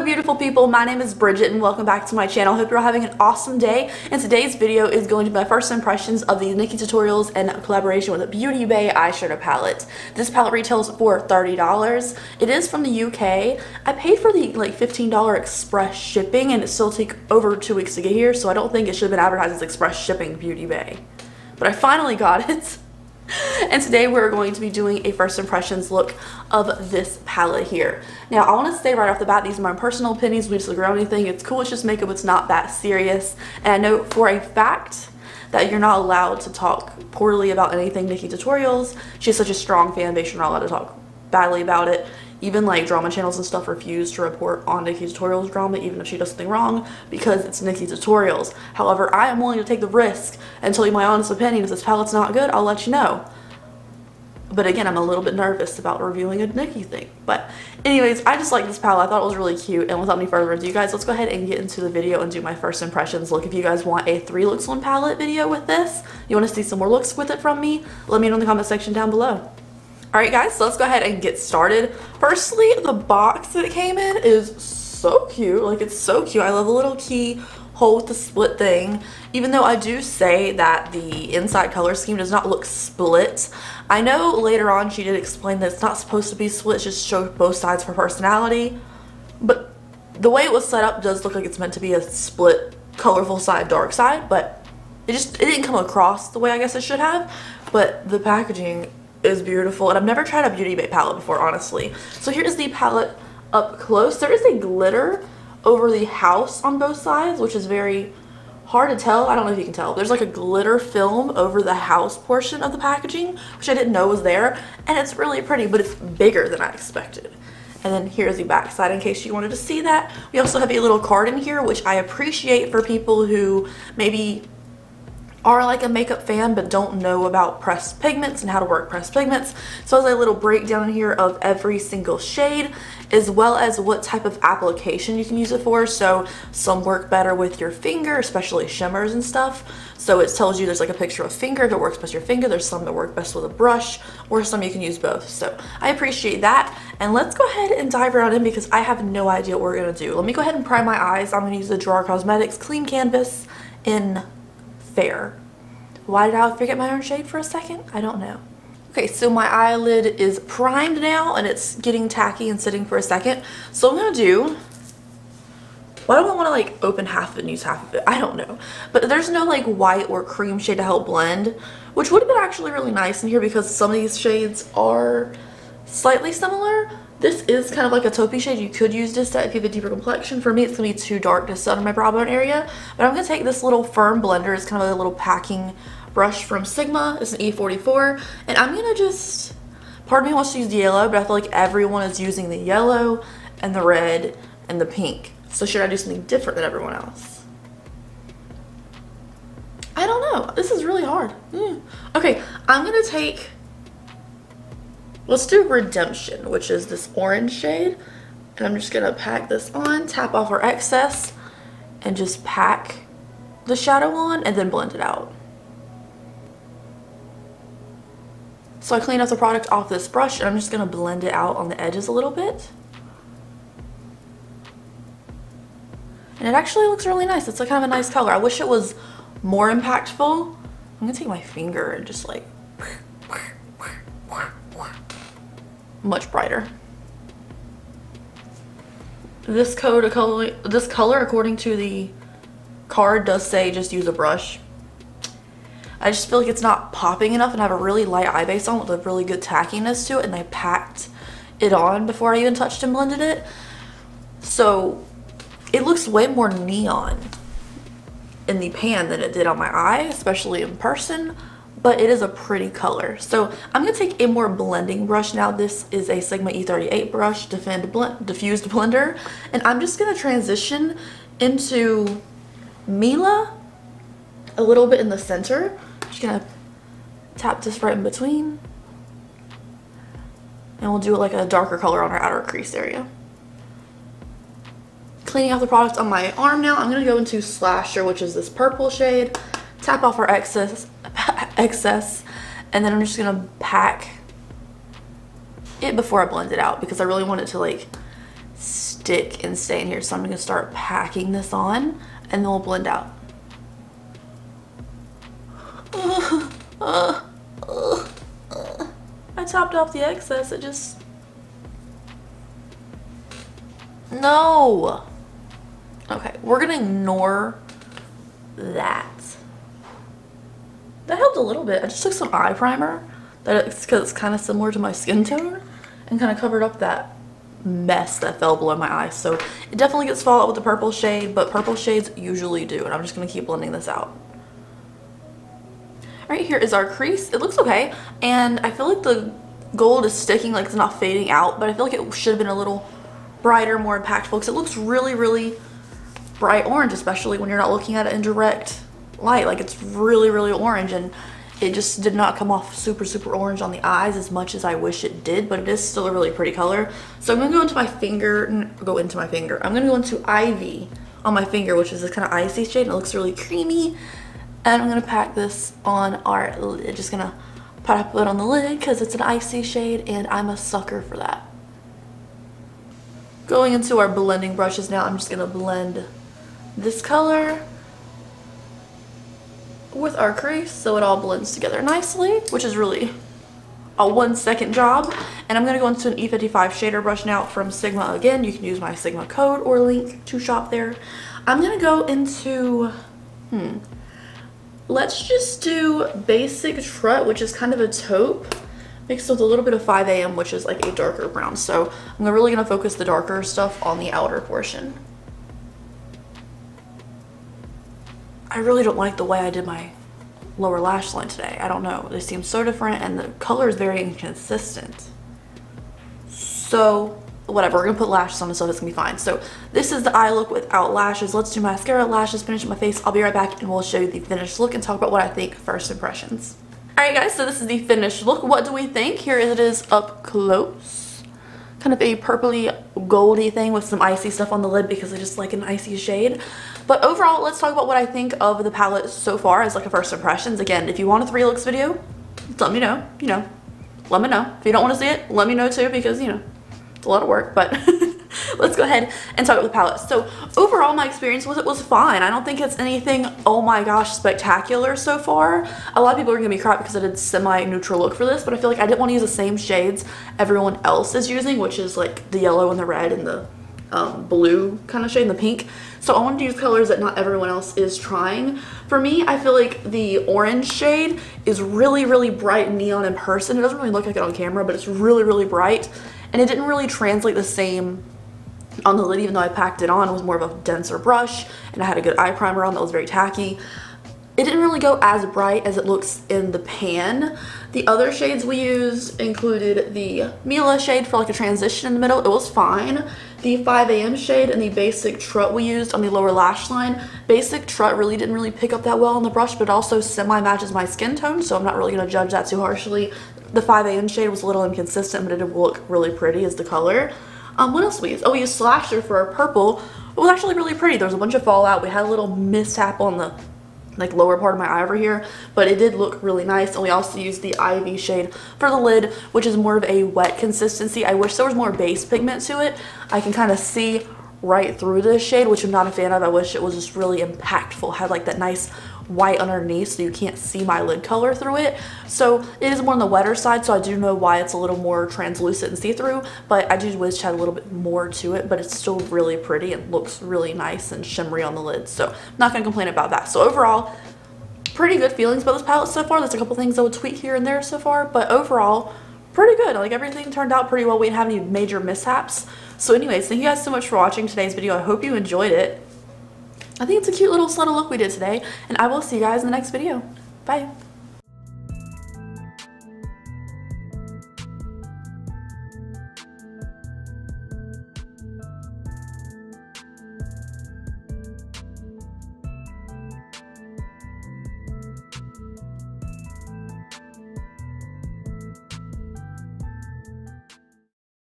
Hello beautiful people, my name is Bridget and welcome back to my channel. Hope you're all having an awesome day, and today's video is going to be my first impressions of the NikkieTutorials and collaboration with a Beauty Bay eyeshadow palette. This palette retails for $30. It is from the UK. I paid for the like $15 express shipping and it still took over 2 weeks to get here, so I don't think it should have been advertised as express shipping Beauty Bay. But I finally got it. And today we're going to be doing a first impressions look of this palette here. Now I want to say right off the bat, these are my personal opinions. We disagree on anything. It's cool, it's just makeup, it's not that serious. And I know for a fact that you're not allowed to talk poorly about anything NikkieTutorials. She has such a strong fan base, you're not allowed to talk badly about it. Even like drama channels and stuff refuse to report on NikkieTutorials drama even if she does something wrong because it's NikkieTutorials. However, I am willing to take the risk and tell you my honest opinion. If this palette's not good, I'll let you know. But again, I'm a little bit nervous about reviewing a Nikkie thing. But anyways, I just like this palette. I thought it was really cute. And without any further ado, guys, let's go ahead and get into the video and do my first impressions look. If you guys want a 3 looks on palette video with this, you want to see some more looks with it from me, let me know in the comment section down below. Alright guys, so let's go ahead and get started. Firstly, the box that it came in is so cute. Like, it's so cute. I love the little key hole with the split thing. Even though I do say that the inside color scheme does not look split. I know later on she did explain that it's not supposed to be split, it's just show both sides for personality. But the way it was set up does look like it's meant to be a split colorful side, dark side. But it didn't come across the way I guess it should have. But the packaging is beautiful, and I've never tried a Beauty Bay palette before, honestly. So here's the palette up close. There is a glitter over the house on both sides, which is very hard to tell. I don't know if you can tell. There's like a glitter film over the house portion of the packaging, which I didn't know was there, and it's really pretty, but it's bigger than I expected. And then here's the back side in case you wanted to see that. We also have a little card in here, which I appreciate for people who maybe are like a makeup fan but don't know about pressed pigments and how to work pressed pigments. So there's a little breakdown here of every single shade, as well as what type of application you can use it for. So some work better with your finger, especially shimmers and stuff. So it tells you there's like a picture of a finger if it works best with your finger. There's some that work best with a brush, or some you can use both. So I appreciate that. And let's go ahead and dive right in because I have no idea what we're gonna do. Let me go ahead and prime my eyes. I'm gonna use the Drawer Cosmetics Clean Canvas in Fair. Why did I forget my own shade for a second? I don't know. Okay, so my eyelid is primed now and it's getting tacky and sitting for a second. So I'm gonna do, why do I want to like open half of it and use half of it? I don't know. But there's no like white or cream shade to help blend, which would have been actually really nice in here because some of these shades are slightly similar. This is kind of like a taupey shade. You could use this if you have a deeper complexion. For me, it's going to be too dark to set on my brow bone area. But I'm going to take this little firm blender. It's kind of a little packing brush from Sigma. It's an E44. And I'm going to just, part of me wants to use the yellow, but I feel like everyone is using the yellow and the red and the pink. So should I do something different than everyone else? I don't know. This is really hard. Okay, I'm going to take, let's do Redemption, which is this orange shade. And I'm just going to pack this on, tap off our excess, and just pack the shadow on and then blend it out. So I cleaned up the product off this brush and I'm just going to blend it out on the edges a little bit. And it actually looks really nice. It's like kind of a nice color. I wish it was more impactful. I'm going to take my finger and just like much brighter. This color according to the card does say just use a brush. I just feel like it's not popping enough and I have a really light eye base on with a really good tackiness to it, and I packed it on before I even touched and blended it. So it looks way more neon in the pan than it did on my eye, especially in person. But it is a pretty color. So I'm going to take a more blending brush now. This is a Sigma E38 brush, diffused blender. And I'm just going to transition into Mila a little bit in the center. Just going to tap this right in between. And we'll do like a darker color on our outer crease area. Cleaning out the product on my arm now, I'm going to go into Slasher, which is this purple shade. Tap off our excess, and then I'm just gonna pack it before I blend it out because I really want it to like stick and stay in here. So I'm gonna start packing this on and then we'll blend out. I topped off the excess. It just... No! Okay, we're gonna ignore that. That helped a little bit. I just took some eye primer because it's kind of similar to my skin tone and kind of covered up that mess that fell below my eyes. So it definitely gets fallout with the purple shade, but purple shades usually do, and I'm just gonna keep blending this out. Right here is our crease. It looks okay, and I feel like the gold is sticking, like it's not fading out, but I feel like it should have been a little brighter, more impactful, because it looks really, really bright orange, especially when you're not looking at it in direct light. Like it's really, really orange, and it just did not come off super, super orange on the eyes as much as I wish it did, but it is still a really pretty color. So I'm gonna go into my finger, I'm gonna go into Ivy on my finger, which is this kind of icy shade, and it looks really creamy. And I'm gonna pack this on our lid. Just gonna put it on the lid because it's an icy shade and I'm a sucker for that. Going into our blending brushes now, I'm just gonna blend this color with our crease so it all blends together nicely, which is really a 1 second job. And I'm gonna go into an E55 shader brush now from Sigma. Again, you can use my Sigma code or link to shop there. I'm gonna go into, let's just do Basic Trut, which is kind of a taupe mixed with a little bit of 5 AM, which is like a darker brown. So I'm really gonna focus the darker stuff on the outer portion. I really don't like the way I did my lower lash line today. I don't know. They seem so different and the color is very inconsistent. So whatever, we're gonna put lashes on and stuff, it's gonna be fine. So this is the eye look without lashes. Let's do mascara, lashes, finish my face. I'll be right back and we'll show you the finished look and talk about what I think first impressions. Alright guys, so this is the finished look. What do we think? Here it is up close. Kind of a purpley goldy thing with some icy stuff on the lid because I just like an icy shade. But overall, let's talk about what I think of the palette so far as like a first impressions. Again, if you want a 3 looks video, let me know, let me know. If you don't want to see it, let me know too, because it's a lot of work, but let's go ahead and talk about the palette. So overall, my experience with it was fine. I don't think it's anything, oh my gosh, spectacular so far. A lot of people are gonna be crap because I did semi-neutral look for this, but I feel like I didn't want to use the same shades everyone else is using, which is like the yellow and the red and the blue kind of shade and the pink. So I wanted to use colors that not everyone else is trying. For me, I feel like the orange shade is really, really bright neon in person. It doesn't really look like it on camera, but it's really, really bright. And it didn't really translate the same on the lid, even though I packed it on. It was more of a denser brush and I had a good eye primer on that was very tacky. It didn't really go as bright as it looks in the pan. The other shades we used included the Mila shade for like a transition in the middle. It was fine. The 5 AM shade and the Basic Trut we used on the lower lash line. Basic Trut really didn't really pick up that well on the brush, but it also semi-matches my skin tone, so I'm not really going to judge that too harshly. The 5 AM shade was a little inconsistent, but it did look really pretty as the color. What else we used? Oh, we used Slasher for our purple. It was actually really pretty. There was a bunch of fallout. We had a little mishap on the like lower part of my eye over here, but it did look really nice. And we also used the Ivy shade for the lid, which is more of a wet consistency. I wish there was more base pigment to it. I can kind of see right through this shade, which I'm not a fan of. I wish it was just really impactful, had like that nice white underneath so you can't see my lid color through it. So it is more on the wetter side, so I do know why it's a little more translucent and see-through, but I do wish it had a little bit more to it, but it's still really pretty and looks really nice and shimmery on the lid, so I'm not gonna complain about that. So overall, pretty good feelings about this palette so far. There's a couple things I would tweak here and there so far, but overall pretty good. Like everything turned out pretty well. We didn't have any major mishaps. So anyways, thank you guys so much for watching today's video. I hope you enjoyed it. I think it's a cute little subtle look we did today, and I will see you guys in the next video. Bye.